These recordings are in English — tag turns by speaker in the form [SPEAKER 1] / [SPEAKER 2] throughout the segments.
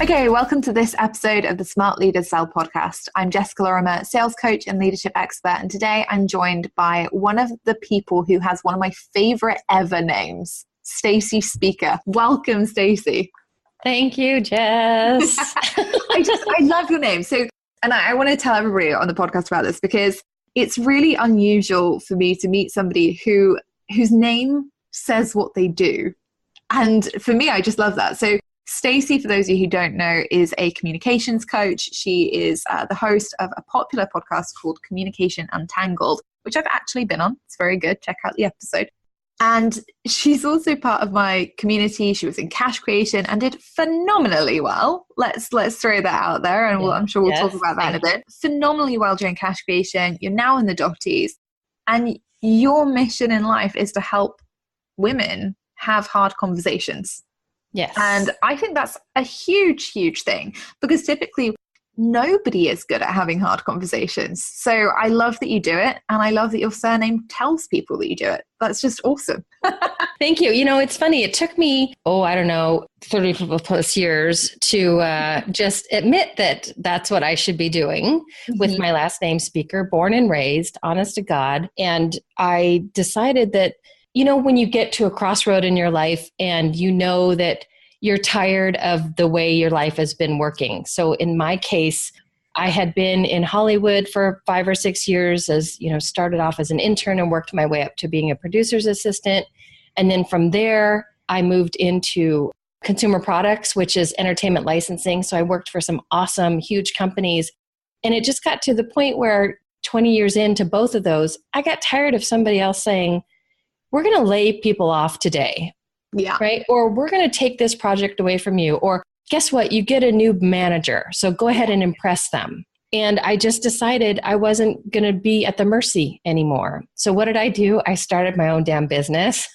[SPEAKER 1] Okay, welcome to this episode of the Smart Leaders Sell podcast. I'm Jessica Lorimer, sales coach and leadership expert, and today I'm joined by one of the people who has one of my favorite ever names, Stacie Speaker. Welcome, Stacie.
[SPEAKER 2] Thank you, Jess.
[SPEAKER 1] I love your name. So, and I want to tell everybody on the podcast about this because it's really unusual for me to meet somebody whose name says what they do. And for me, I just love that. So Stacie, for those of you who don't know, is a communications coach. She is the host of a popular podcast called Communication Untangled, which I've actually been on. It's very good. Check out the episode. And she's also part of my community. She was in cash creation and did phenomenally well. Let's throw that out there, and I'm sure we'll talk about that in a bit. Phenomenally well during cash creation. You're now in the Dotties, and your mission in life is to help women have hard conversations.
[SPEAKER 2] Yes.
[SPEAKER 1] And I think that's a huge, huge thing because typically nobody is good at having hard conversations. So I love that you do it. And I love that your surname tells people that you do it. That's just awesome.
[SPEAKER 2] Thank you. You know, it's funny. It took me, 30 plus years to just admit that that's what I should be doing with my last name, Speaker, born and raised, honest to God. And I decided that, you know, when you get to a crossroad in your life and you know that you're tired of the way your life has been working. So in my case, I had been in Hollywood for 5 or 6 years started off as an intern and worked my way up to being a producer's assistant. And then from there, I moved into consumer products, which is entertainment licensing. So I worked for some awesome, huge companies. And it just got to the point where 20 years into both of those, I got tired of somebody else saying, we're going to lay people off today.
[SPEAKER 1] Yeah.
[SPEAKER 2] Right. Or we're going to take this project away from you. Or guess what? You get a new manager. So go ahead and impress them. And I just decided I wasn't going to be at the mercy anymore. So what did I do? I started my own damn business.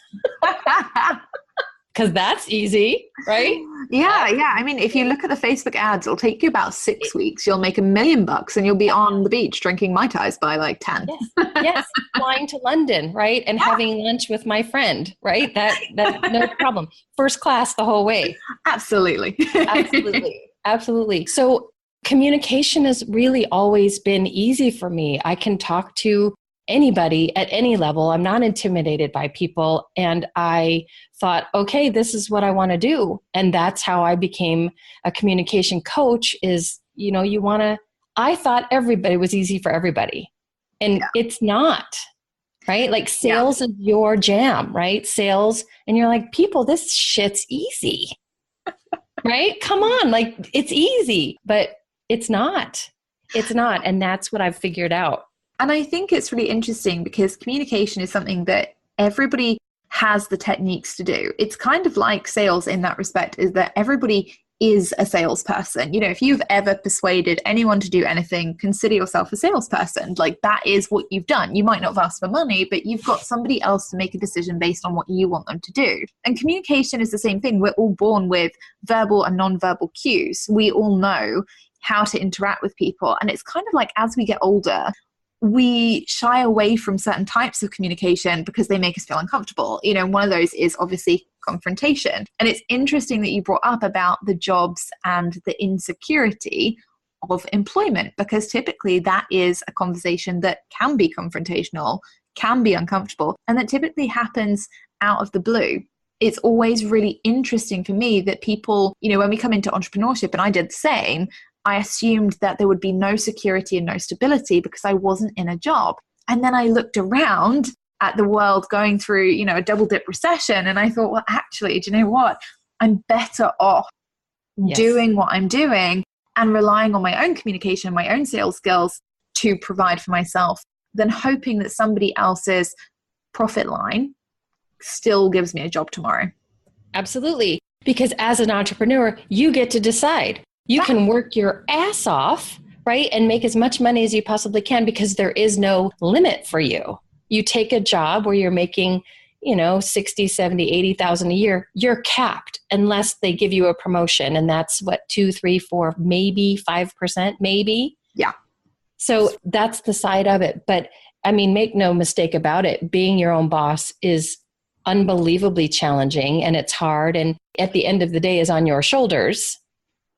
[SPEAKER 2] Because that's easy, right?
[SPEAKER 1] Yeah. I mean, if you look at the Facebook ads, it'll take you about 6 weeks. You'll make $1 million and you'll be on the beach drinking Mai Tais by like 10.
[SPEAKER 2] Yes. Flying to London, right? And having lunch with my friend, right? That no problem. First class the whole way.
[SPEAKER 1] Absolutely.
[SPEAKER 2] Absolutely. So communication has really always been easy for me. I can talk to anybody at any level. I'm not intimidated by people. And I thought, okay, this is what I want to do. And that's how I became a communication coach is, I thought everybody was easy for everybody. And it's not, right? Like sales is your jam, right? Sales. And you're like, people, this shit's easy, right? Come on. Like it's easy, but it's not. It's not. And that's what I've figured out.
[SPEAKER 1] And I think it's really interesting because communication is something that everybody has the techniques to do. It's kind of like sales in that respect, is that everybody is a salesperson. You know, if you've ever persuaded anyone to do anything, consider yourself a salesperson. Like that is what you've done. You might not have asked for money, but you've got somebody else to make a decision based on what you want them to do. And communication is the same thing. We're all born with verbal and non-verbal cues. We all know how to interact with people. And it's kind of like as we get older, we shy away from certain types of communication because they make us feel uncomfortable. You know, one of those is obviously confrontation. And it's interesting that you brought up about the jobs and the insecurity of employment, because typically that is a conversation that can be confrontational, can be uncomfortable, and that typically happens out of the blue. It's always really interesting for me that people, when we come into entrepreneurship, and I did the same, I assumed that there would be no security and no stability because I wasn't in a job. And then I looked around at the world going through, a double dip recession. And I thought, well, actually, do you know what? I'm better off doing what I'm doing and relying on my own communication, my own sales skills to provide for myself than hoping that somebody else's profit line still gives me a job tomorrow.
[SPEAKER 2] Absolutely. Because as an entrepreneur, you get to decide. You can work your ass off, right? And make as much money as you possibly can because there is no limit for you. You take a job where you're making, 60, 70, 80,000 a year, you're capped unless they give you a promotion. And that's what, 2, 3, 4, maybe 5%, maybe.
[SPEAKER 1] Yeah.
[SPEAKER 2] So that's the side of it. But I mean, make no mistake about it. Being your own boss is unbelievably challenging and it's hard. And at the end of the day is on your shoulders.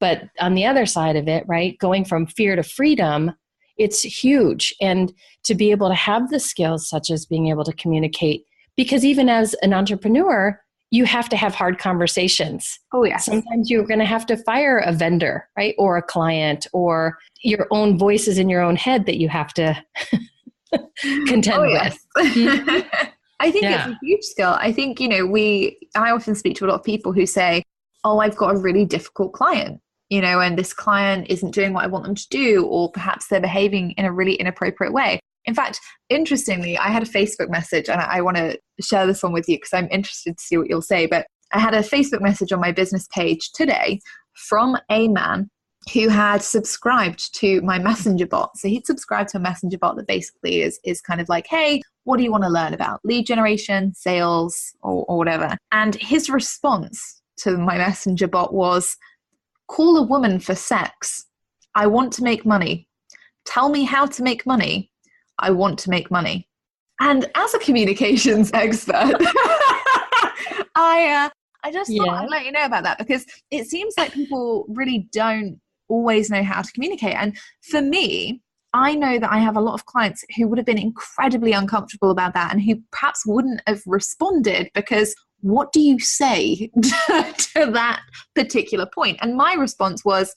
[SPEAKER 2] But on the other side of it, right, going from fear to freedom, it's huge. And to be able to have the skills such as being able to communicate, because even as an entrepreneur, you have to have hard conversations.
[SPEAKER 1] Oh, yes.
[SPEAKER 2] Sometimes you're going to have to fire a vendor, right? Or a client, or your own voices in your own head that you have to contend with.
[SPEAKER 1] I think it's a huge skill. I think, I often speak to a lot of people who say, oh, I've got a really difficult client, and this client isn't doing what I want them to do, or perhaps they're behaving in a really inappropriate way. In fact, interestingly, I had a Facebook message, and I want to share this one with you because I'm interested to see what you'll say. But I had a Facebook message on my business page today from a man who had subscribed to my messenger bot. So he'd subscribed to a messenger bot that basically is kind of like, hey, what do you want to learn about? Lead generation, sales, or whatever. And his response to my messenger bot was, call a woman for sex. I want to make money. Tell me how to make money. I want to make money. And as a communications expert, I just thought I'd let you know about that, because it seems like people really don't always know how to communicate. And for me, I know that I have a lot of clients who would have been incredibly uncomfortable about that, and who perhaps wouldn't have responded, because what do you say to that particular point? And my response was,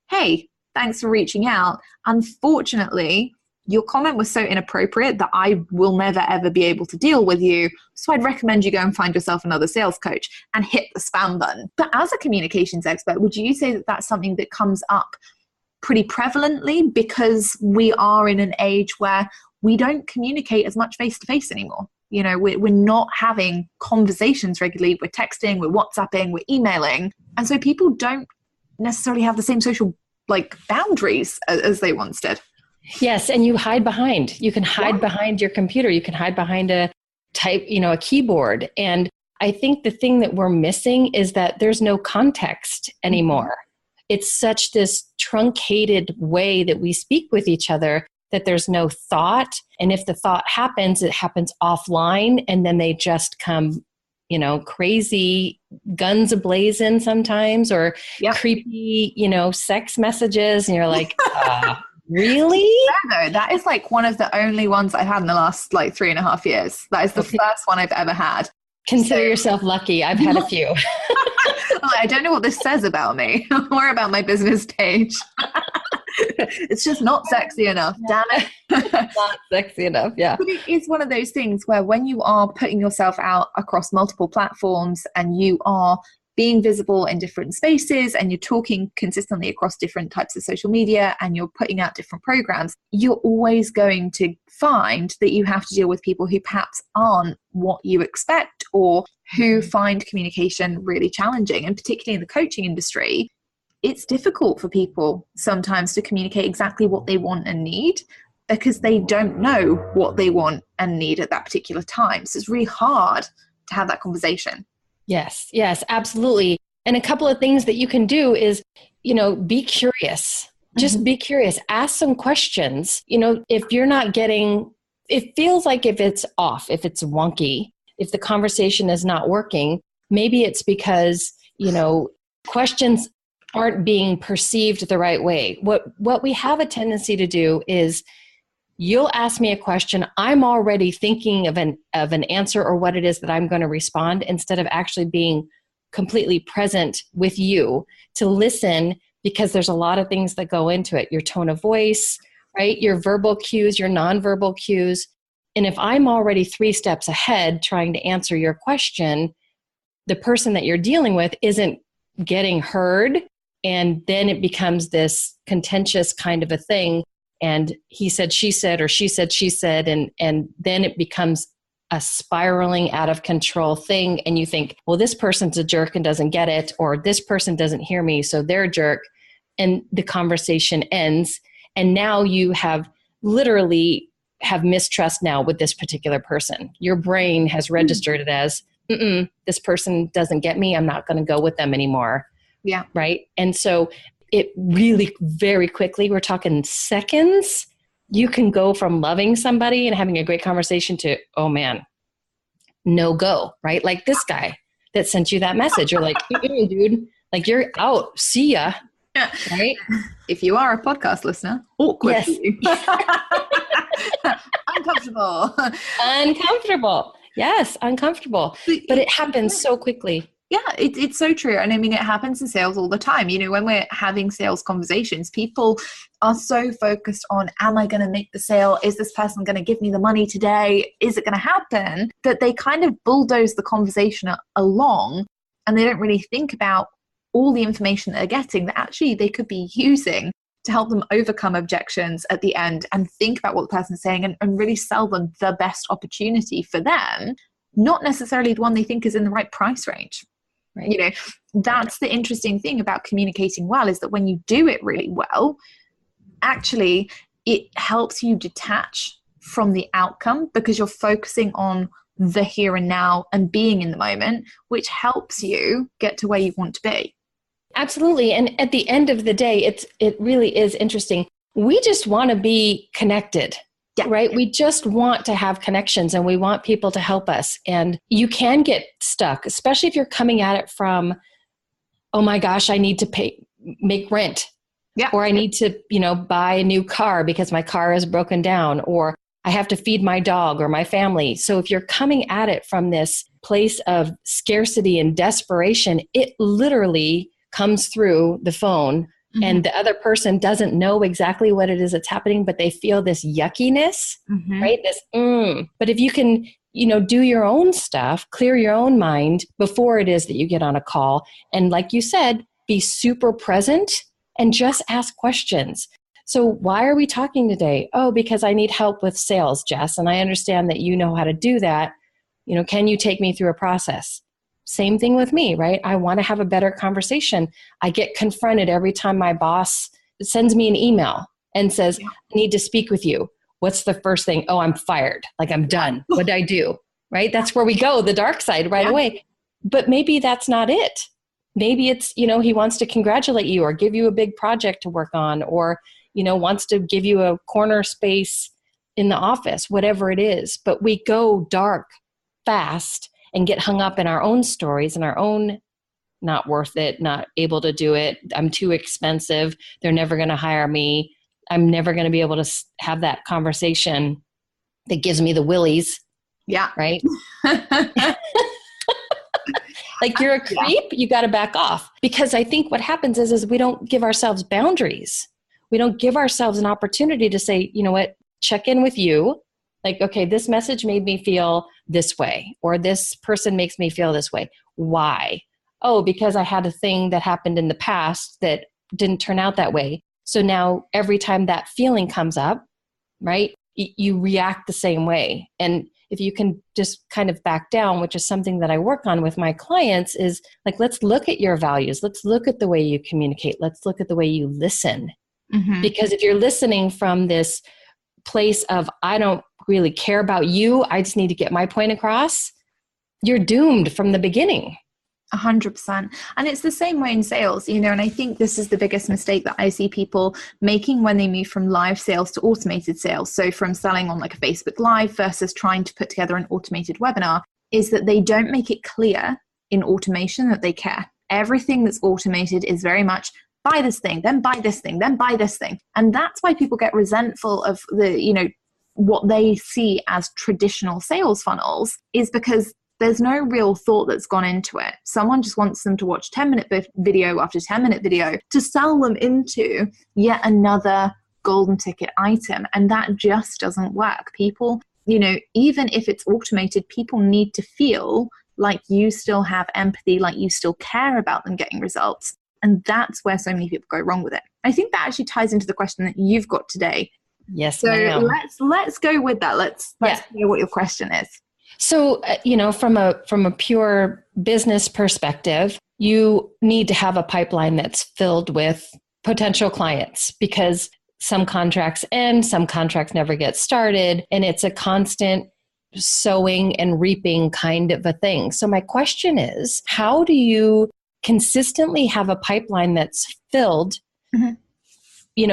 [SPEAKER 1] hey, thanks for reaching out. Unfortunately, your comment was so inappropriate that I will never, ever be able to deal with you. So I'd recommend you go and find yourself another sales coach, and hit the spam button. But as a communications expert, would you say that that's something that comes up pretty prevalently, because we are in an age where we don't communicate as much face-to-face anymore? We're not having conversations regularly. We're texting, we're WhatsApping, we're emailing. And so people don't necessarily have the same social boundaries as they once did.
[SPEAKER 2] Yes. And you hide behind. You can hide behind your computer. You can hide behind a keyboard. And I think the thing that we're missing is that there's no context anymore. It's such this truncated way that we speak with each other that there's no thought. And if the thought happens, it happens offline, and then they just come, crazy, guns ablazing sometimes, or creepy, sex messages. And you're like, really?
[SPEAKER 1] No, that is one of the only ones I've had in the last 3.5 years. That is the first one I've ever had.
[SPEAKER 2] Consider yourself lucky. I've had a few.
[SPEAKER 1] I don't know what this says about me or about my business page. It's just not sexy enough. Damn it.
[SPEAKER 2] Not sexy enough. Yeah.
[SPEAKER 1] But it is one of those things where when you are putting yourself out across multiple platforms, and you are being visible in different spaces, and you're talking consistently across different types of social media, and you're putting out different programs, you're always going to find that you have to deal with people who perhaps aren't what you expect, or who find communication really challenging. And particularly in the coaching industry, it's difficult for people sometimes to communicate exactly what they want and need, because they don't know what they want and need at that particular time. So it's really hard to have that conversation.
[SPEAKER 2] Yes, absolutely. And a couple of things that you can do is, be curious. Just be curious. Ask some questions. If you're not getting, it feels like if it's off, if it's wonky, if the conversation is not working, maybe it's because, questions aren't being perceived the right way. What we have a tendency to do is, you'll ask me a question, I'm already thinking of an answer or what it is that I'm going to respond, instead of actually being completely present with you to listen, because there's a lot of things that go into it. Your tone of voice, right? Your verbal cues, your nonverbal cues. And if I'm already 3 steps ahead trying to answer your question, the person that you're dealing with isn't getting heard. And then it becomes this contentious kind of a thing. And he said, she said, or she said, she said, and then it becomes a spiraling out of control thing. And you think, well, this person's a jerk and doesn't get it, or this person doesn't hear me, so they're a jerk. And the conversation ends. And now you have literally have mistrust now with this particular person. Your brain has registered it as, this person doesn't get me. I'm not going to go with them anymore.
[SPEAKER 1] Yeah.
[SPEAKER 2] Right. And so it really very quickly, we're talking seconds, you can go from loving somebody and having a great conversation to, oh man, no go, right? Like this guy that sent you that message. You're like, dude, like you're out. See ya. right?
[SPEAKER 1] If you are a podcast listener, awkward
[SPEAKER 2] Yes.
[SPEAKER 1] for you. Uncomfortable.
[SPEAKER 2] Uncomfortable. Yes, uncomfortable. But it happens so quickly.
[SPEAKER 1] Yeah, it's so true. And I mean, it happens in sales all the time. You know, when we're having sales conversations, people are so focused on, am I going to make the sale? Is this person going to give me the money today? Is it going to happen? That they kind of bulldoze the conversation along, and they don't really think about all the information that they're getting that actually they could be using to help them overcome objections at the end and think about what the person's saying and really sell them the best opportunity for them, not necessarily the one they think is in the right price range. Right. You know, that's the interesting thing about communicating well, is that when you do it really well, actually it helps you detach from the outcome because you're focusing on the here and now and being in the moment, which helps you get to where you want to be.
[SPEAKER 2] Absolutely. And at the end of the day, it really is interesting. We just want to be connected. Yeah. Right? We just want to have connections and we want people to help us. And you can get stuck, especially if you're coming at it from, oh my gosh, I need to make rent. Yeah. Or I need to, buy a new car because my car is broken down, or I have to feed my dog or my family. So if you're coming at it from this place of scarcity and desperation, it literally comes through the phone. Mm-hmm. And the other person doesn't know exactly what it is that's happening, but they feel this yuckiness, mm-hmm. right? But if you can, do your own stuff, clear your own mind before it is that you get on a call. And like you said, be super present and just ask questions. So why are we talking today? Oh, because I need help with sales, Jess. And I understand that you know how to do that. Can you take me through a process? Same thing with me, right? I want to have a better conversation. I get confronted every time my boss sends me an email and says, I need to speak with you. What's the first thing? Oh, I'm fired. Like I'm done. What did I do? Right? That's where we go, the dark side right away. But maybe that's not it. Maybe it's, he wants to congratulate you or give you a big project to work on, or, wants to give you a corner space in the office, whatever it is. But we go dark fast and get hung up in our own stories and our own not worth it, not able to do it. I'm too expensive. They're never going to hire me. I'm never going to be able to have that conversation that gives me the willies. Yeah. Right? Like you're a creep, you got to back off. Because I think what happens is we don't give ourselves boundaries. We don't give ourselves an opportunity to say, you know what, check in with you. Like, okay, this message made me feel this way, or this person makes me feel this way. Why? Oh, because I had a thing that happened in the past that didn't turn out that way. So now every time that feeling comes up, right, you react the same way. And if you can just kind of back down, which is something that I work on with my clients, is like, let's look at your values. Let's look at the way you communicate. Let's look at the way you listen. Mm-hmm. Because if you're listening from this place of, I don't really care about you, I just need to get my point across, you're doomed from the beginning.
[SPEAKER 1] 100%. And it's the same way in sales, and I think this is the biggest mistake that I see people making when they move from live sales to automated sales. So from selling on like a Facebook Live versus trying to put together an automated webinar, is that they don't make it clear in automation that they care. Everything that's automated is very much buy this thing, then buy this thing, then buy this thing. And that's why people get resentful of the, what they see as traditional sales funnels, is because there's no real thought that's gone into it. Someone just wants them to watch 10-minute video after 10-minute video to sell them into yet another golden ticket item. And that just doesn't work. People, even if it's automated, people need to feel like you still have empathy, like you still care about them getting results. And that's where so many people go wrong with it. I think that actually ties into the question that you've got today.
[SPEAKER 2] Yes,
[SPEAKER 1] so
[SPEAKER 2] ma'am.
[SPEAKER 1] let's go with that. Let's hear what your question is.
[SPEAKER 2] So, from a pure business perspective, you need to have a pipeline that's filled with potential clients, because some contracts end, some contracts never get started, and it's a constant sowing and reaping kind of a thing. So my question is, how do you consistently have a pipeline that's filled? Mm-hmm.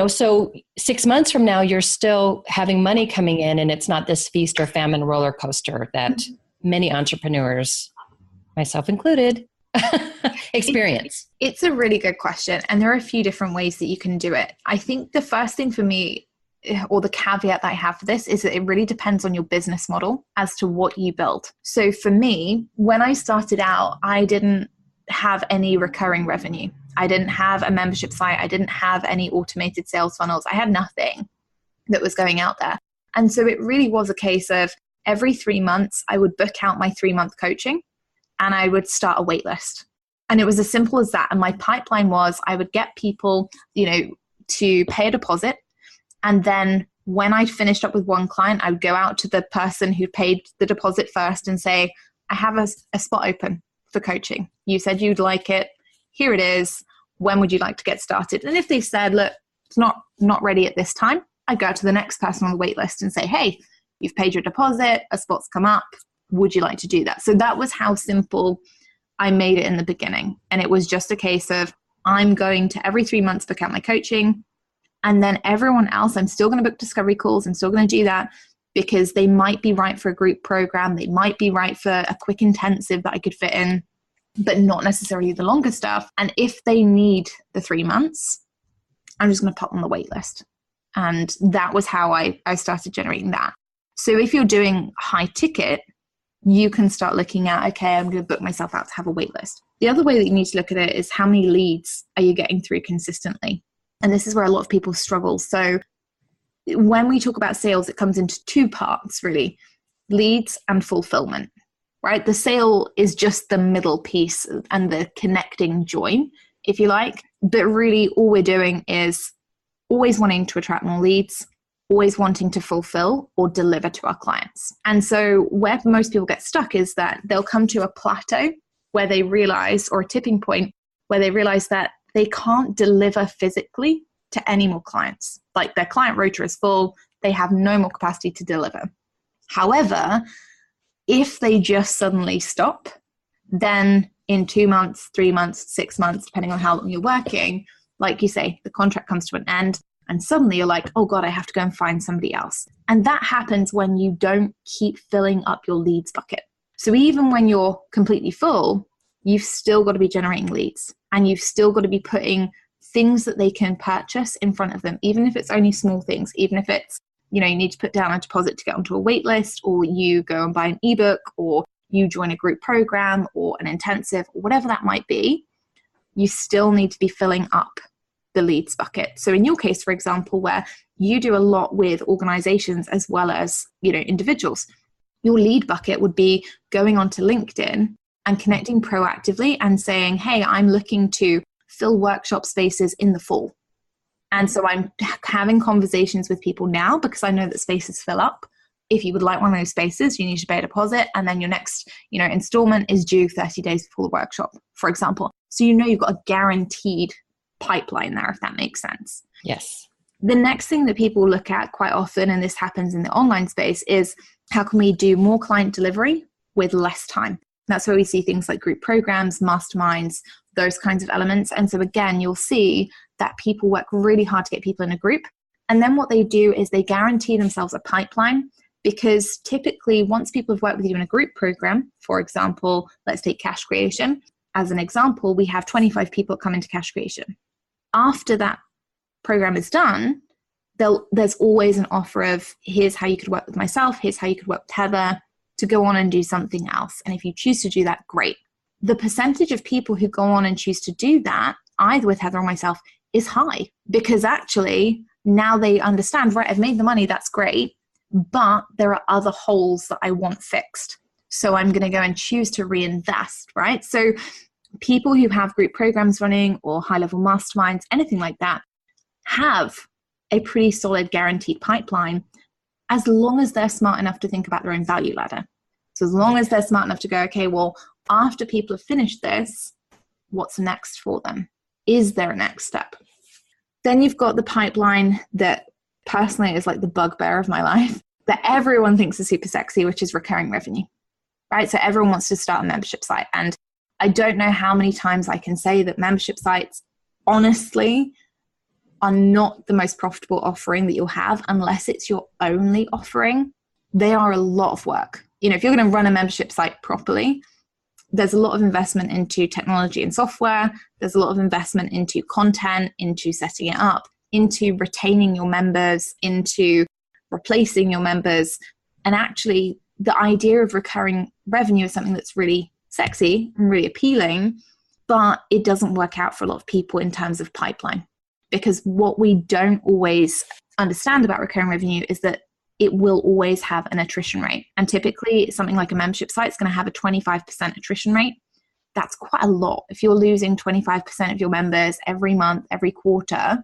[SPEAKER 2] So 6 months from now, you're still having money coming in, and it's not this feast or famine roller coaster that many entrepreneurs, myself included, experience?
[SPEAKER 1] It's a really good question. And there are a few different ways that you can do it. I think the first thing for me, or the caveat that I have for this, is that it really depends on your business model as to what you build. So for me, when I started out, I didn't have any recurring revenue. I didn't have a membership site. I didn't have any automated sales funnels. I had nothing that was going out there. And so it really was a case of every 3 months, I would book out my 3-month coaching and I would start a wait list. And it was as simple as that. And my pipeline was, I would get people, to pay a deposit. And then when I finished up with one client, I would go out to the person who paid the deposit first and say, I have a spot open for coaching. You said you'd like it. Here it is. When would you like to get started? And if they said, look, it's not ready at this time, I'd go to the next person on the wait list and say, hey, you've paid your deposit, a spot's come up. Would you like to do that? So that was how simple I made it in the beginning. And it was just a case of, I'm going to every 3 months book out my coaching. And then everyone else, I'm still going to book discovery calls. I'm still going to do that because they might be right for a group program. They might be right for a quick intensive that I could fit in, but not necessarily the longer stuff. And if they need the 3 months, I'm just going to pop on the wait list. And that was how I started generating that. So if you're doing high ticket, you can start looking at, okay, I'm going to book myself out to have a wait list. The other way that you need to look at it is how many leads are you getting through consistently? And this is where a lot of people struggle. So when we talk about sales, it comes into 2 parts, really: leads and fulfillment, right? The sale is just the middle piece and the connecting join, if you like. But really all we're doing is always wanting to attract more leads, always wanting to fulfill or deliver to our clients. And so where most people get stuck is that they'll come to a plateau where they realize, or a tipping point where they realize that they can't deliver physically to any more clients. Like their client rota is full, they have no more capacity to deliver. However, if they just suddenly stop, then in 2 months, 3 months, 6 months, depending on how long you're working, like you say, the contract comes to an end and suddenly you're like, oh God, I have to go and find somebody else. And that happens when you don't keep filling up your leads bucket. So even when you're completely full, you've still got to be generating leads and you've still got to be putting things that they can purchase in front of them, even if it's only small things, even if it's, you need to put down a deposit to get onto a wait list, or you go and buy an ebook, or you join a group program or an intensive, or whatever that might be. You still need to be filling up the leads bucket. So in your case, for example, where you do a lot with organizations as well as, individuals, your lead bucket would be going onto LinkedIn and connecting proactively and saying, hey, I'm looking to fill workshop spaces in the fall. And so I'm having conversations with people now because I know that spaces fill up. If you would like one of those spaces, you need to pay a deposit, and then your next, installment is due 30 days before the workshop, for example. So you've got a guaranteed pipeline there, if that makes sense.
[SPEAKER 2] Yes.
[SPEAKER 1] The next thing that people look at quite often, and this happens in the online space, is how can we do more client delivery with less time? That's where we see things like group programs, masterminds, those kinds of elements. And so again, you'll see that people work really hard to get people in a group. And then what they do is they guarantee themselves a pipeline, because typically once people have worked with you in a group program, for example, let's take cash creation as an example, we have 25 people come into cash creation. After that program is done, there's always an offer of, here's how you could work with myself, here's how you could work with Heather, to go on and do something else. And if you choose to do that, great. The percentage of people who go on and choose to do that, either with Heather or myself, is high, because actually now they understand, right, I've made the money, that's great, but there are other holes that I want fixed. So I'm going to go and choose to reinvest, right? So people who have group programs running or high-level masterminds, anything like that, have a pretty solid guaranteed pipeline, as long as they're smart enough to think about their own value ladder. So as long as they're smart enough to go, okay, well, after people have finished this, what's next for them? Is there a next step? Then you've got the pipeline that personally is like the bugbear of my life, that everyone thinks is super sexy, which is recurring revenue, right? So everyone wants to start a membership site. And I don't know how many times I can say that membership sites, honestly, are not the most profitable offering that you'll have unless it's your only offering. They are a lot of work. If you're going to run a membership site properly, there's a lot of investment into technology and software. There's a lot of investment into content, into setting it up, into retaining your members, into replacing your members. And actually, the idea of recurring revenue is something that's really sexy and really appealing, but it doesn't work out for a lot of people in terms of pipeline. Because what we don't always understand about recurring revenue is that it will always have an attrition rate. And typically something like a membership site is going to have a 25% attrition rate. That's quite a lot. If you're losing 25% of your members every month, every quarter,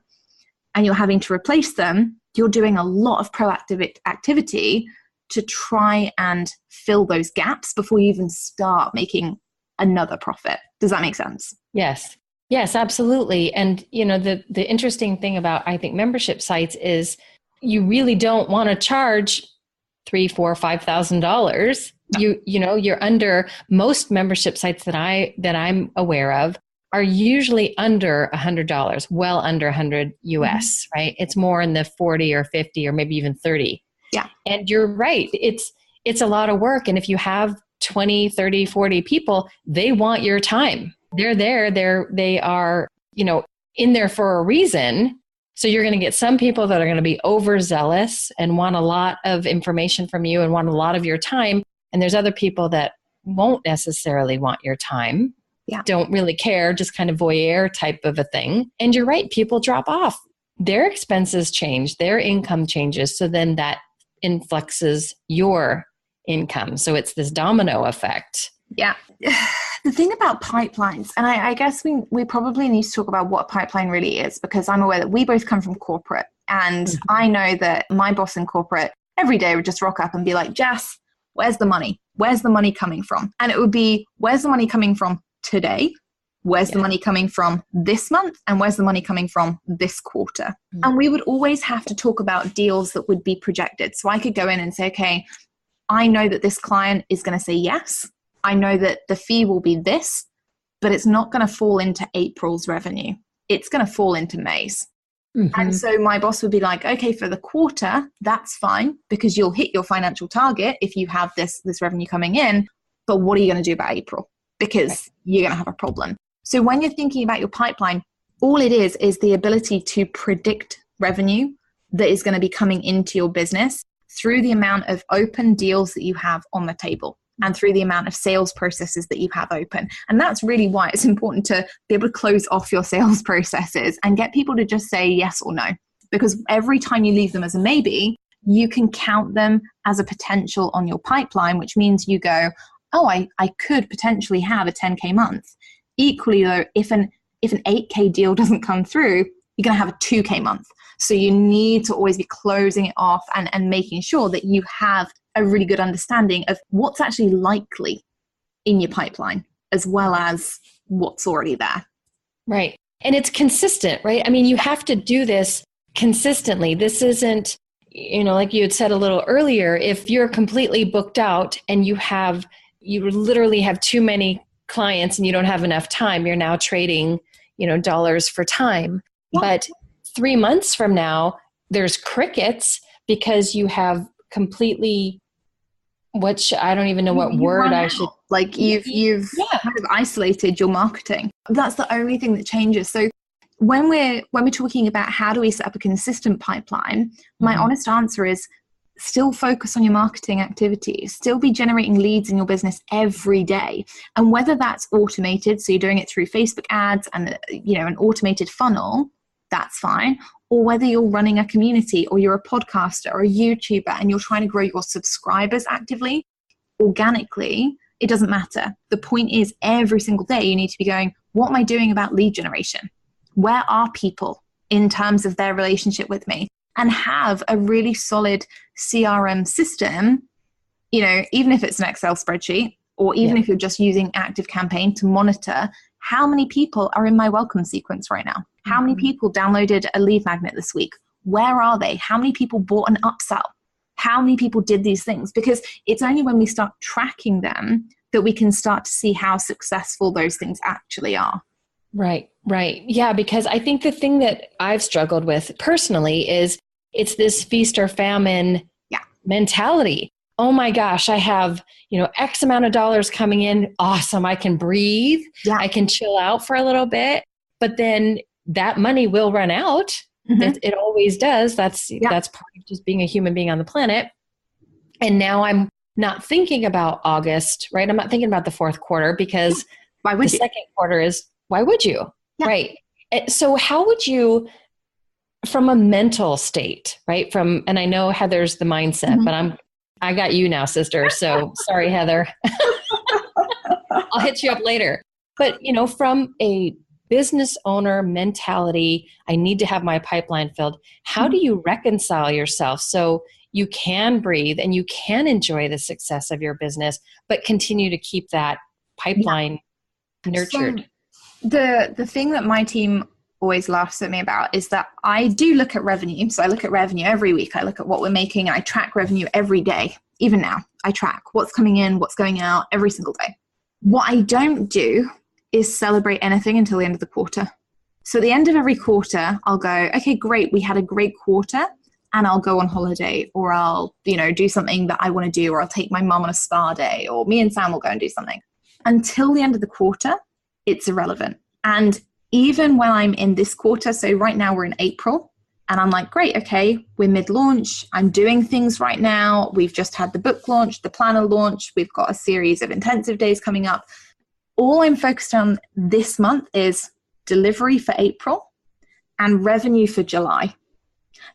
[SPEAKER 1] and you're having to replace them, you're doing a lot of proactive activity to try and fill those gaps before you even start making another profit. Does that make sense?
[SPEAKER 2] Yes. Yes, absolutely. And the interesting thing about, I think, membership sites is you really don't want to charge $3,000, $4,000, $5,000. No. You're under most membership sites that I'm aware of are usually under $100, well under 100 US, right? It's more in the 40 or 50 or maybe even 30.
[SPEAKER 1] Yeah.
[SPEAKER 2] And you're right. It's a lot of work. And if you have 20, 30, 40 people, they want your time. They're there. They are, in there for a reason. So you're going to get some people that are going to be overzealous and want a lot of information from you and want a lot of your time. And there's other people that won't necessarily want your time.
[SPEAKER 1] Yeah.
[SPEAKER 2] Don't really care, just kind of voyeur type of a thing. And you're right. People drop off. Their expenses change. Their income changes. So then that influxes your income. So it's this domino effect.
[SPEAKER 1] Yeah. The thing about pipelines, and I guess we probably need to talk about what a pipeline really is, because I'm aware that we both come from corporate. And I know that my boss in corporate every day would just rock up and be like, Jess, where's the money? Where's the money coming from? And it would be, where's the money coming from today? Where's the money coming from this month? And where's the money coming from this quarter? And we would always have to talk about deals that would be projected. So I could go in and say, okay, I know that this client is going to say yes. I know that the fee will be this, but it's not going to fall into April's revenue. It's going to fall into May's. And so my boss would be like, okay, for the quarter, that's fine because you'll hit your financial target if you have this revenue coming in. But what are you going to do about April? Because you're going to have a problem. So when you're thinking about your pipeline, all it is the ability to predict revenue that is going to be coming into your business through the amount of open deals that you have on the table and through the amount of sales processes that you have open. And that's really why it's important to be able to close off your sales processes and get people to just say yes or no. Because every time you leave them as a maybe, you can count them as a potential on your pipeline, which means you go, oh, I could potentially have a 10K month. Equally though, if an 8K deal doesn't come through, you're going to have a 2K month. So you need to always be closing it off and making sure that you have a really good understanding of what's actually likely in your pipeline, as well as what's already there.
[SPEAKER 2] Right. And it's consistent, right? I mean, you have to do this consistently. This isn't, like you had said a little earlier, if you're completely booked out and you literally have too many clients and you don't have enough time, you're now trading, dollars for time. Yeah. But 3 months from now, there's crickets because you have completely, I don't even know what word I should.
[SPEAKER 1] Like you've kind of isolated your marketing. That's the only thing that changes. So when we're talking about how do we set up a consistent pipeline, my honest answer is still focus on your marketing activities, still be generating leads in your business every day. And whether that's automated, so you're doing it through Facebook ads and an automated funnel, that's fine. Or whether you're running a community or you're a podcaster or a YouTuber and you're trying to grow your subscribers actively, organically, it doesn't matter. The point is every single day you need to be going, what am I doing about lead generation? Where are people in terms of their relationship with me? And have a really solid CRM system, even if it's an Excel spreadsheet or even if you're just using ActiveCampaign to monitor how many people are in my welcome sequence right now? How many people downloaded a lead magnet this week? Where are they? How many people bought an upsell? How many people did these things? Because it's only when we start tracking them that we can start to see how successful those things actually are.
[SPEAKER 2] Right. Yeah, because I think the thing that I've struggled with personally is it's this feast or famine mentality. oh my gosh, I have, X amount of dollars coming in. Awesome. I can breathe.
[SPEAKER 1] Yeah.
[SPEAKER 2] I can chill out for a little bit, but then that money will run out. It always does. That's part of just being a human being on the planet. And now I'm not thinking about August, right? I'm not thinking about the fourth quarter because
[SPEAKER 1] why would
[SPEAKER 2] the second quarter is, why would you? Yeah. Right. So how would you, from a mental state, right? And I know Heather's the mindset, but I got you now, sister. So sorry, Heather. I'll hit you up later. But, from a business owner mentality, I need to have my pipeline filled. How do you reconcile yourself so you can breathe and you can enjoy the success of your business, but continue to keep that pipeline nurtured?
[SPEAKER 1] So the thing that my team always laughs at me about is that I do look at revenue. So I look at revenue every week. I look at what we're making and I track revenue every day. Even now, I track what's coming in, what's going out every single day. What I don't do is celebrate anything until the end of the quarter. So at the end of every quarter, I'll go, okay, great. We had a great quarter. And I'll go on holiday, or I'll, do something that I want to do, or I'll take my mom on a spa day, or me and Sam will go and do something. Until the end of the quarter, it's irrelevant. And even when I'm in this quarter, so right now we're in April, and I'm like, great, okay, we're mid-launch. I'm doing things right now. We've just had the book launch, the planner launch. We've got a series of intensive days coming up. All I'm focused on this month is delivery for April and revenue for July.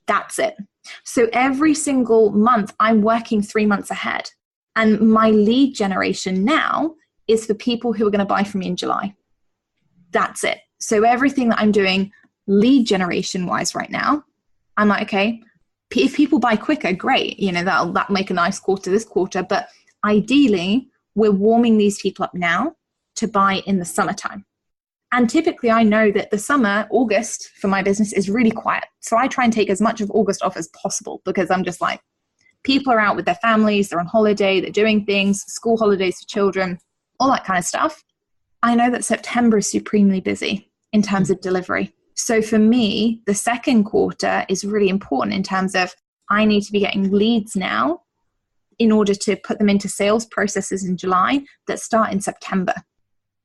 [SPEAKER 1] That's it. So every single month, I'm working 3 months ahead. And my lead generation now is for people who are going to buy from me in July. That's it. So everything that I'm doing lead generation wise right now, I'm like, okay, if people buy quicker, great. That'll make a nice quarter this quarter. But ideally, we're warming these people up now to buy in the summertime. And typically I know that the summer, August for my business is really quiet. So I try and take as much of August off as possible because I'm just like, people are out with their families, they're on holiday, they're doing things, school holidays for children, all that kind of stuff. I know that September is supremely busy in terms of delivery. So for me, the second quarter is really important in terms of I need to be getting leads now in order to put them into sales processes in July that start in September.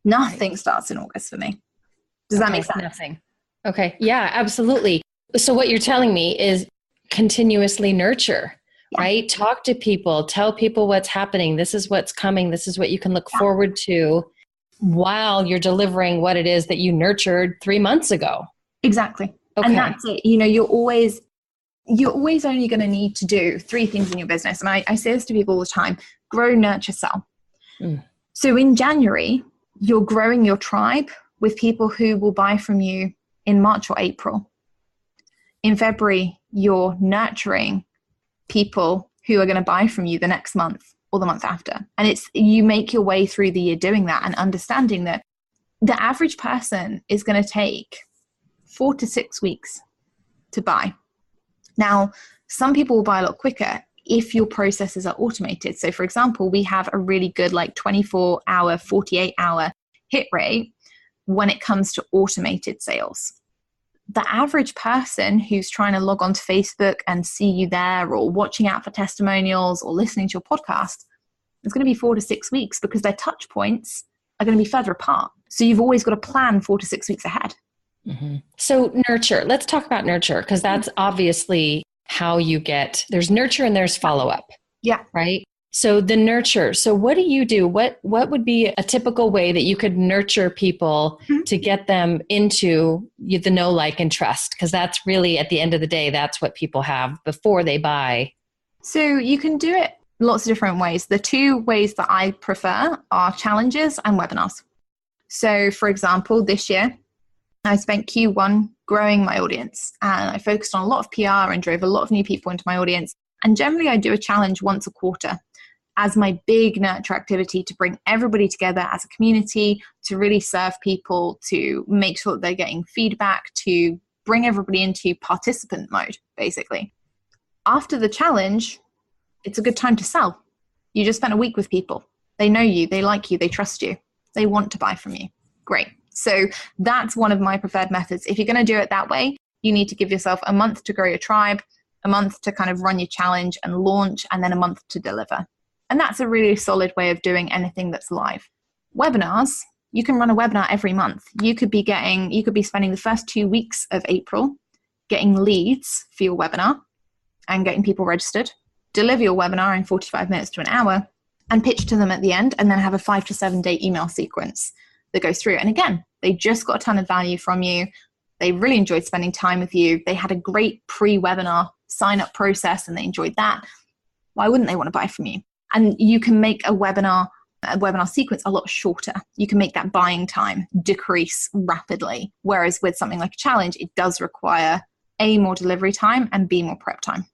[SPEAKER 1] Nothing starts in August for me. Does that make sense?
[SPEAKER 2] Nothing. Okay. Yeah, absolutely. So what you're telling me is continuously nurture, right? Talk to people, tell people what's happening. This is what's coming. This is what you can look forward to while you're delivering what it is that you nurtured 3 months ago.
[SPEAKER 1] Exactly. Okay. And that's it. You're always only going to need to do 3 things in your business. And I say this to people all the time: grow, nurture, sell. So in January, you're growing your tribe with people who will buy from you in March or April. In February, you're nurturing people who are going to buy from you the next month or the month after. And you make your way through the year doing that and understanding that the average person is going to take 4 to 6 weeks to buy. Now, some people will buy a lot quicker if your processes are automated. So for example, we have a really good 24-hour, 48-hour hit rate when it comes to automated sales. The average person who's trying to log on to Facebook and see you there, or watching out for testimonials or listening to your podcast, it's going to be 4 to 6 weeks because their touch points are going to be further apart. So you've always got to plan 4 to 6 weeks ahead.
[SPEAKER 2] So nurture, let's talk about nurture, because that's obviously how you get, there's nurture and there's follow-up.
[SPEAKER 1] Yeah.
[SPEAKER 2] Right? So the nurture. So what do you do? What would be a typical way that you could nurture people to get them into the know, like, and trust? Because that's really, at the end of the day, that's what people have before they buy.
[SPEAKER 1] So you can do it lots of different ways. The 2 ways that I prefer are challenges and webinars. So for example, this year, I spent Q1 growing my audience, and I focused on a lot of PR and drove a lot of new people into my audience. And generally I do a challenge once a quarter as my big nurture activity to bring everybody together as a community, to really serve people, to make sure that they're getting feedback, to bring everybody into participant mode, basically. After the challenge, it's a good time to sell. You just spent a week with people. They know you, they like you, they trust you, they want to buy from you. Great. So that's one of my preferred methods. If you're going to do it that way, you need to give yourself a month to grow your tribe. a month to kind of run your challenge and launch, and then a month to deliver. And that's a really solid way of doing anything that's live. Webinars, you can run a webinar every month. You could be spending the first 2 weeks of April getting leads for your webinar and getting people registered, deliver your webinar in 45 minutes to an hour, and pitch to them at the end, and then have a 5 to 7 day email sequence that goes through. And again, they just got a ton of value from you. They really enjoyed spending time with you. They had a great pre-webinar sign-up process and they enjoyed that. Why wouldn't they want to buy from you? And you can make a webinar sequence a lot shorter. You can make that buying time decrease rapidly. Whereas with something like a challenge, it does require A, more delivery time, and B, more prep time.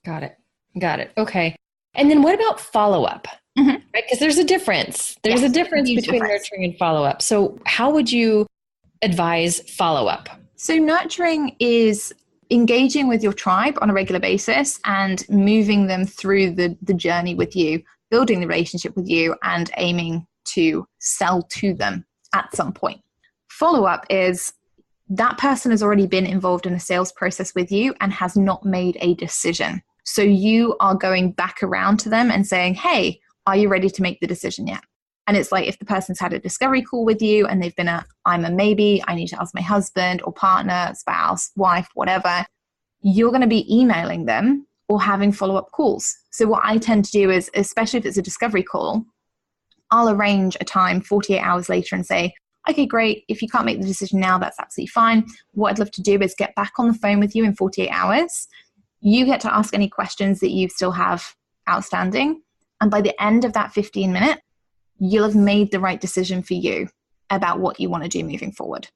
[SPEAKER 2] Got it. Okay. And then what about follow-up? Mm-hmm. Right? Because there's a difference. There's a difference between nurturing and follow-up. So how would you advise follow-up?
[SPEAKER 1] So nurturing is engaging with your tribe on a regular basis and moving them through the journey with you, building the relationship with you, and aiming to sell to them at some point. Follow-up is that person has already been involved in a sales process with you and has not made a decision. So you are going back around to them and saying, hey, are you ready to make the decision yet? And it's like if the person's had a discovery call with you and they've been I'm a maybe, I need to ask my husband or partner, spouse, wife, whatever, you're going to be emailing them or having follow-up calls. So what I tend to do is, especially if it's a discovery call, I'll arrange a time 48 hours later and say, okay, great. If you can't make the decision now, that's absolutely fine. What I'd love to do is get back on the phone with you in 48 hours. You get to ask any questions that you still have outstanding. And by the end of that 15 minute, you'll have made the right decision for you about what you want to do moving forward.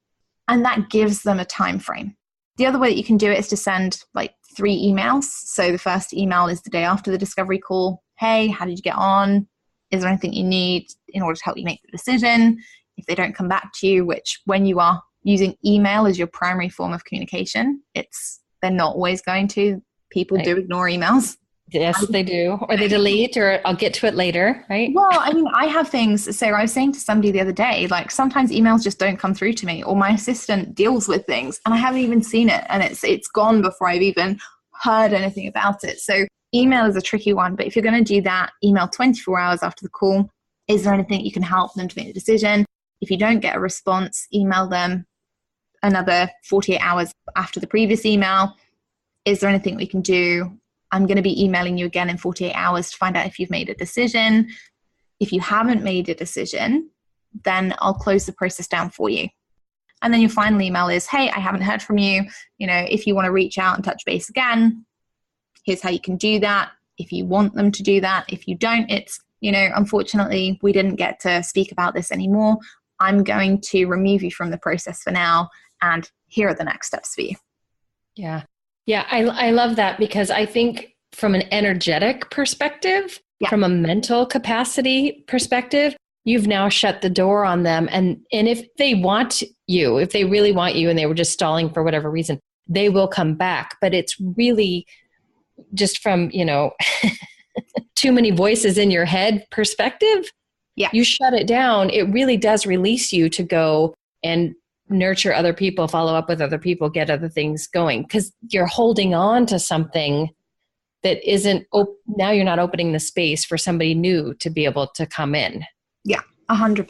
[SPEAKER 1] And that gives them a time frame. The other way that you can do it is to send like 3 emails. So the first email is the day after the discovery call. Hey, how did you get on? Is there anything you need in order to help you make the decision? If they don't come back to you, which when you are using email as your primary form of communication, they're not always going to. People do ignore emails.
[SPEAKER 2] Yes, they do. Or they delete, or I'll get to it later, right?
[SPEAKER 1] Well, I mean, I have things. So I was saying to somebody the other day, like sometimes emails just don't come through to me, or my assistant deals with things and I haven't even seen it, and it's gone before I've even heard anything about it. So email is a tricky one, but if you're going to do that, email 24 hours after the call. Is there anything you can help them to make a decision? If you don't get a response, email them another 48 hours after the previous email. Is there anything we can do? I'm going to be emailing you again in 48 hours to find out if you've made a decision. If you haven't made a decision, then I'll close the process down for you. And then your final email is, hey, I haven't heard from you. If you want to reach out and touch base again, here's how you can do that. If you want them to do that. If you don't, it's, unfortunately, we didn't get to speak about this anymore. I'm going to remove you from the process for now. And here are the next steps for you.
[SPEAKER 2] Yeah. Yeah, I love that, because I think from an energetic perspective, from a mental capacity perspective, you've now shut the door on them. And if they want you, if they really want you and they were just stalling for whatever reason, they will come back. But it's really just from, too many voices in your head perspective. Yeah. You shut it down. It really does release you to go and nurture other people, follow up with other people, get other things going, because you're holding on to something that isn't, now you're not opening the space for somebody new to be able to come in.
[SPEAKER 1] Yeah, 100%.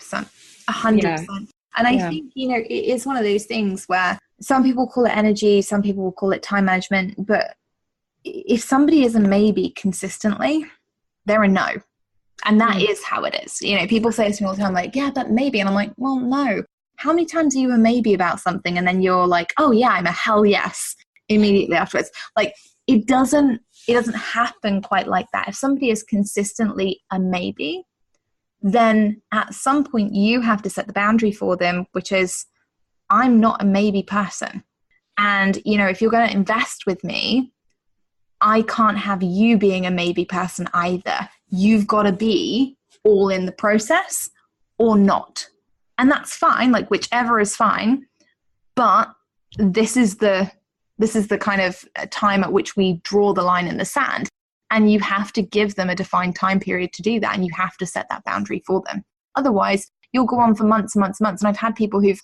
[SPEAKER 1] 100%. Yeah. And I think, it is one of those things where some people call it energy, some people will call it time management, but if somebody is a maybe consistently, they're a no. And that is how it is. People say to me all the time, like, yeah, but maybe. And I'm like, well, no. How many times are you a maybe about something and then you're like, oh yeah, I'm a hell yes immediately afterwards? Like it doesn't happen quite like that. If somebody is consistently a maybe, then at some point you have to set the boundary for them, which is, I'm not a maybe person. And, if you're going to invest with me, I can't have you being a maybe person either. You've got to be all in the process or not. And that's fine, like whichever is fine. But this is the kind of time at which we draw the line in the sand. And you have to give them a defined time period to do that. And you have to set that boundary for them. Otherwise, you'll go on for months and months and months. And I've had people who've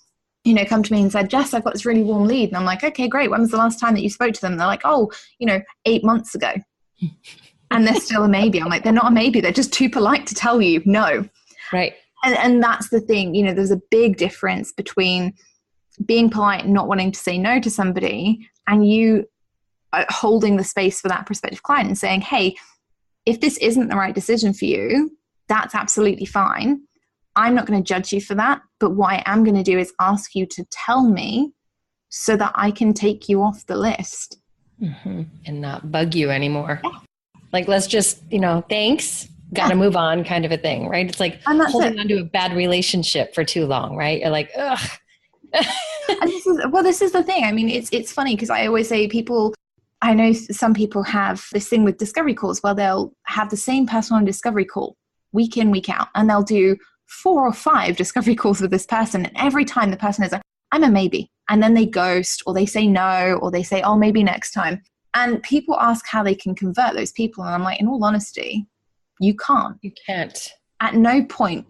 [SPEAKER 1] come to me and said, Jess, I've got this really warm lead. And I'm like, okay, great. When was the last time that you spoke to them? And they're like, oh, 8 months ago. And they're still a maybe. I'm like, they're not a maybe. They're just too polite to tell you no.
[SPEAKER 2] Right.
[SPEAKER 1] And that's the thing, there's a big difference between being polite and not wanting to say no to somebody, and you holding the space for that prospective client and saying, hey, if this isn't the right decision for you, that's absolutely fine. I'm not going to judge you for that. But what I am going to do is ask you to tell me so that I can take you off the list.
[SPEAKER 2] Mm-hmm. And not bug you anymore.
[SPEAKER 1] Yeah.
[SPEAKER 2] Like, let's just, thanks, got to move on kind of a thing, right? It's like holding on to a bad relationship for too long, right? You're like, ugh.
[SPEAKER 1] And this is the thing. I mean, it's funny because I always say I know some people have this thing with discovery calls where they'll have the same person on a discovery call week in, week out, and they'll do 4 or 5 discovery calls with this person. And every time the person is like, I'm a maybe. And then they ghost, or they say no, or they say, oh, maybe next time. And people ask how they can convert those people. And I'm like, in all honesty, you can't.
[SPEAKER 2] You can't.
[SPEAKER 1] At no point,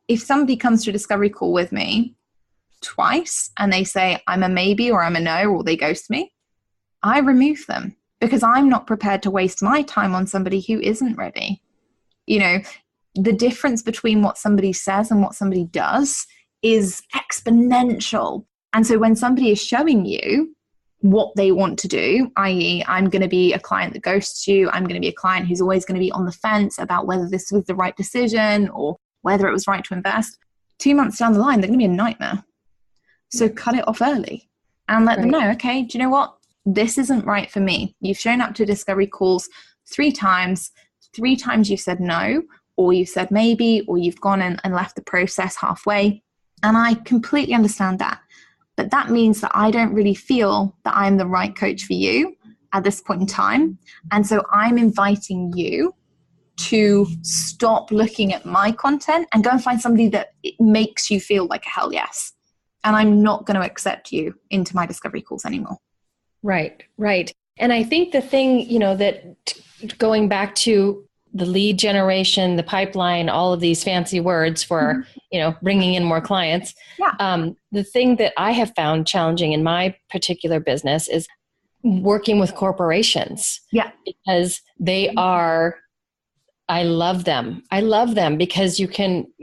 [SPEAKER 1] if somebody comes to a discovery call with me twice and they say, I'm a maybe, or I'm a no, or they ghost me, I remove them because I'm not prepared to waste my time on somebody who isn't ready. The difference between what somebody says and what somebody does is exponential. And so when somebody is showing you what they want to do, i.e., I'm going to be a client that ghosts you, I'm going to be a client who's always going to be on the fence about whether this was the right decision or whether it was right to invest, 2 months down the line, they're going to be a nightmare. So cut it off early and let them know, okay, do you know what? This isn't right for me. You've shown up to discovery calls 3 times. 3 times you've said no, or you've said maybe, or you've gone and left the process halfway. And I completely understand that. But that means that I don't really feel that I'm the right coach for you at this point in time. And so I'm inviting you to stop looking at my content and go and find somebody that it makes you feel like a hell yes. And I'm not going to accept you into my discovery calls anymore.
[SPEAKER 2] Right, right. And I think the thing, that going back to the lead generation, the pipeline, all of these fancy words for, bringing in more clients.
[SPEAKER 1] Yeah.
[SPEAKER 2] The thing that I have found challenging in my particular business is working with corporations.
[SPEAKER 1] Yeah.
[SPEAKER 2] Because they are, I love them. I love them because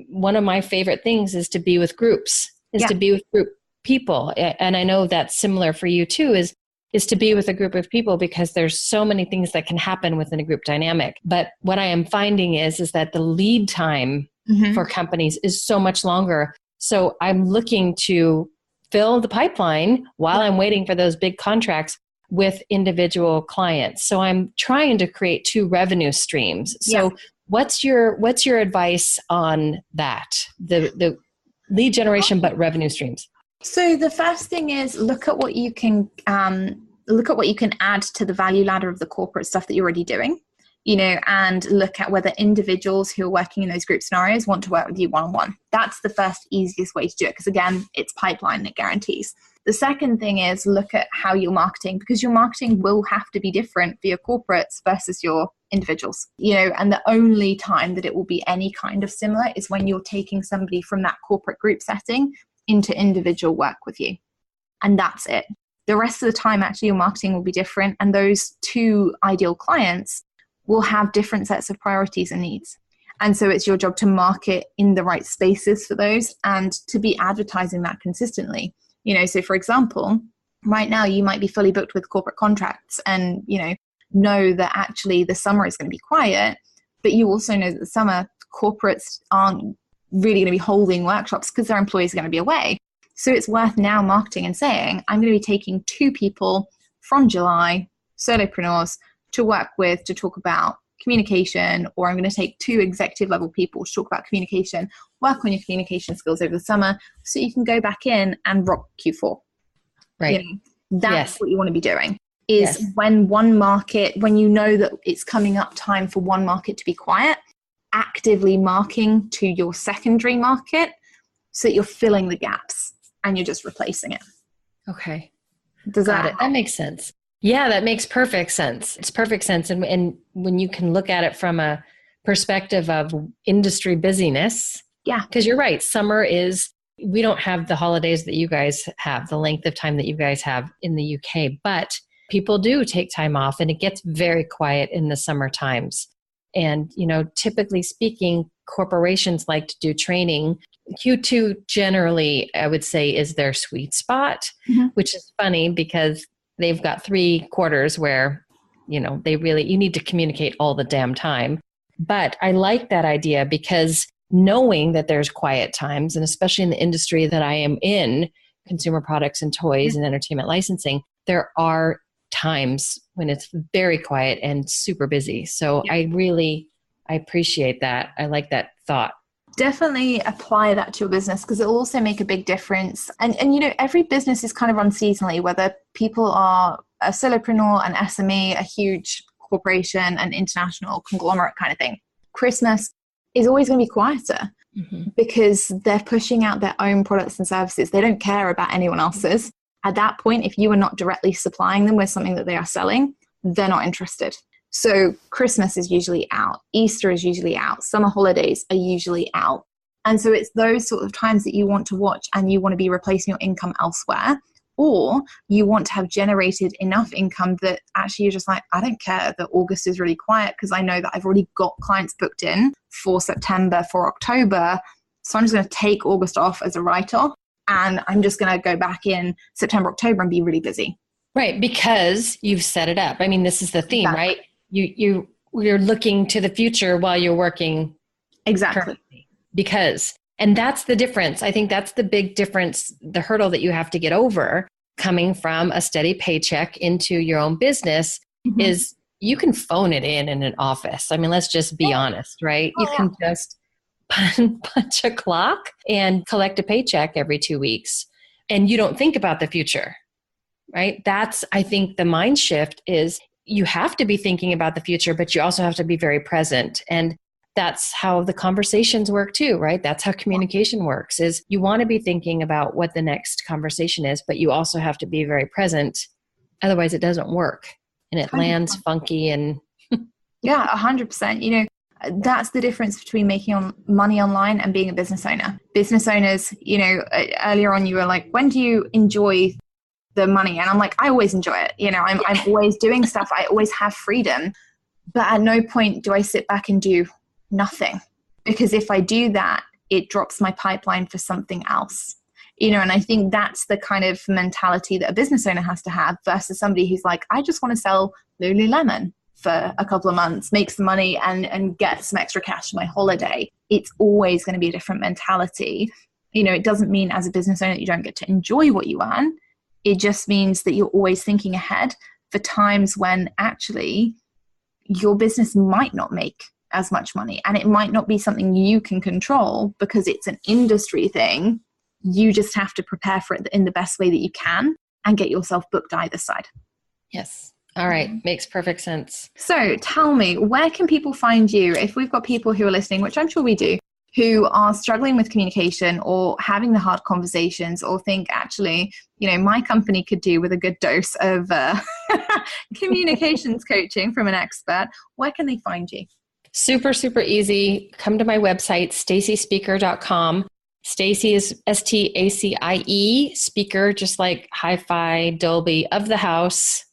[SPEAKER 2] one of my favorite things is to be with groups, to be with group people. And I know that's similar for you too, is to be with a group of people because there's so many things that can happen within a group dynamic. But what I am finding is that the lead time for companies is so much longer. So I'm looking to fill the pipeline while I'm waiting for those big contracts with individual clients. So I'm trying to create 2 revenue streams. So what's your advice on that? The lead generation, but revenue streams.
[SPEAKER 1] So the first thing is look at what you can add to the value ladder of the corporate stuff that you're already doing, and look at whether individuals who are working in those group scenarios want to work with you one-on-one. That's the first easiest way to do it because, again, it's pipeline and it guarantees. The second thing is look at how you're marketing, because your marketing will have to be different for your corporates versus your individuals, and the only time that it will be any kind of similar is when you're taking somebody from that corporate group setting into individual work with you. And that's it. The rest of the time, actually, your marketing will be different. And those 2 ideal clients will have different sets of priorities and needs. And so it's your job to market in the right spaces for those and to be advertising that consistently. So for example, right now you might be fully booked with corporate contracts and, know that actually the summer is going to be quiet, but you also know that the summer corporates aren't really going to be holding workshops because their employees are going to be away. So it's worth now marketing and saying, I'm going to be taking 2 people from July, solopreneurs, to work with to talk about communication, or I'm going to take 2 executive level people to talk about communication, work on your communication skills over the summer so you can go back in and rock Q4.
[SPEAKER 2] Right.
[SPEAKER 1] That's what you want to be doing is when when you know that it's coming up time for one market to be quiet, actively marking to your secondary market so that you're filling the gaps and you're just replacing it.
[SPEAKER 2] Okay.
[SPEAKER 1] Does that
[SPEAKER 2] That makes sense. Yeah, that makes perfect sense. It's perfect sense. And when you can look at it from a perspective of industry busyness, because you're right, summer is we don't have the holidays that you guys have, the length of time that you guys have in the UK, but people do take time off and it gets very quiet in the summer times. And, typically speaking, corporations like to do training. Q2 generally, I would say, is their sweet spot, which is funny because they've got 3 quarters where, you need to communicate all the damn time. But I like that idea because knowing that there's quiet times, and especially in the industry that I am in, consumer products and toys and entertainment licensing, there are times when it's very quiet and super busy. So I appreciate that. I like that thought.
[SPEAKER 1] Definitely apply that to your business because it will also make a big difference. And every business is kind of run seasonally, whether people are a solopreneur, an SME, a huge corporation, an international conglomerate kind of thing. Christmas is always going to be quieter because they're pushing out their own products and services. They don't care about anyone else's. At that point, if you are not directly supplying them with something that they are selling, they're not interested. So Christmas is usually out. Easter is usually out. Summer holidays are usually out. And so it's those sort of times that you want to watch and you want to be replacing your income elsewhere, or you want to have generated enough income that actually you're just like, I don't care that August is really quiet because I know that I've already got clients booked in for September, for October. So I'm just going to take August off as a write-off and I'm just going to go back in September, October and be really busy.
[SPEAKER 2] Right, because you've set it up. I mean, this is the theme, right? You're looking to the future while you're working.
[SPEAKER 1] Exactly.
[SPEAKER 2] Currently. And that's the difference. I think that's the big difference, the hurdle that you have to get over coming from a steady paycheck into your own business is you can phone it in an office. I mean, let's just be honest, right? You can just punch a clock and collect a paycheck every 2 weeks. And you don't think about the future, right? That's, I think the mind shift is you have to be thinking about the future, but you also have to be very present. And that's how the conversations work too, right? That's how communication works, is you want to be thinking about what the next conversation is, but you also have to be very present. Otherwise it doesn't work and it 100%. Lands funky and...
[SPEAKER 1] Yeah, 100%. That's the difference between making money online and being a business owner. Business owners, earlier on you were like, when do you enjoy the money? And I'm like, I always enjoy it. I'm always doing stuff. I always have freedom. But at no point do I sit back and do nothing. Because if I do that, it drops my pipeline for something else. And I think that's the kind of mentality that a business owner has to have versus somebody who's like, I just want to sell Lululemon for a couple of months, make some money and get some extra cash for my holiday. It's always going to be a different mentality. It doesn't mean as a business owner that you don't get to enjoy what you earn. It just means that you're always thinking ahead for times when actually your business might not make as much money and it might not be something you can control because it's an industry thing. You just have to prepare for it in the best way that you can and get yourself booked either side.
[SPEAKER 2] Yes. All right. Makes perfect sense.
[SPEAKER 1] So tell me, where can people find you? If we've got people who are listening, which I'm sure we do, who are struggling with communication or having the hard conversations or think actually, my company could do with a good dose of communications coaching from an expert, where can they find you?
[SPEAKER 2] Super, super easy. Come to my website, staciespeaker.com. Stacie is Stacie, speaker, just like hi-fi, Dolby, of the house.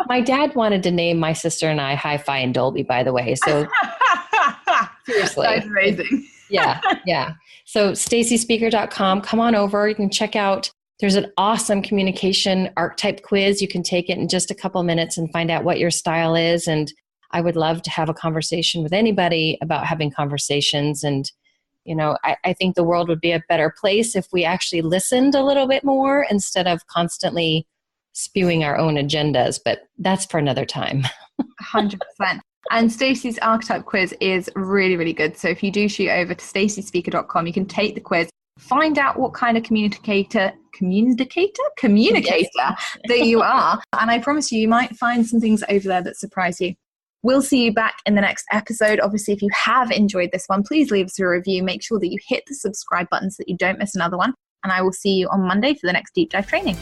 [SPEAKER 2] My dad wanted to name my sister and I Hi-Fi and Dolby, by the way. So seriously.
[SPEAKER 1] That's amazing.
[SPEAKER 2] Yeah. So staciespeaker.com. Come on over. You can check out, there's an awesome communication archetype quiz. You can take it in just a couple minutes and find out what your style is. And I would love to have a conversation with anybody about having conversations. And, I think the world would be a better place if we actually listened a little bit more instead of constantly spewing our own agendas. But that's for another time.
[SPEAKER 1] 100%. And Stacie's archetype quiz is really, really good. So if you do shoot over to staciespeaker.com, you can take the quiz, find out what kind of communicator yes. that you are. And I promise you might find some things over there that surprise you. We'll see you back in the next episode. Obviously, if you have enjoyed this one, please leave us a review. Make sure that you hit the subscribe button so that you don't miss another one. And I will see you on Monday for the next deep dive training.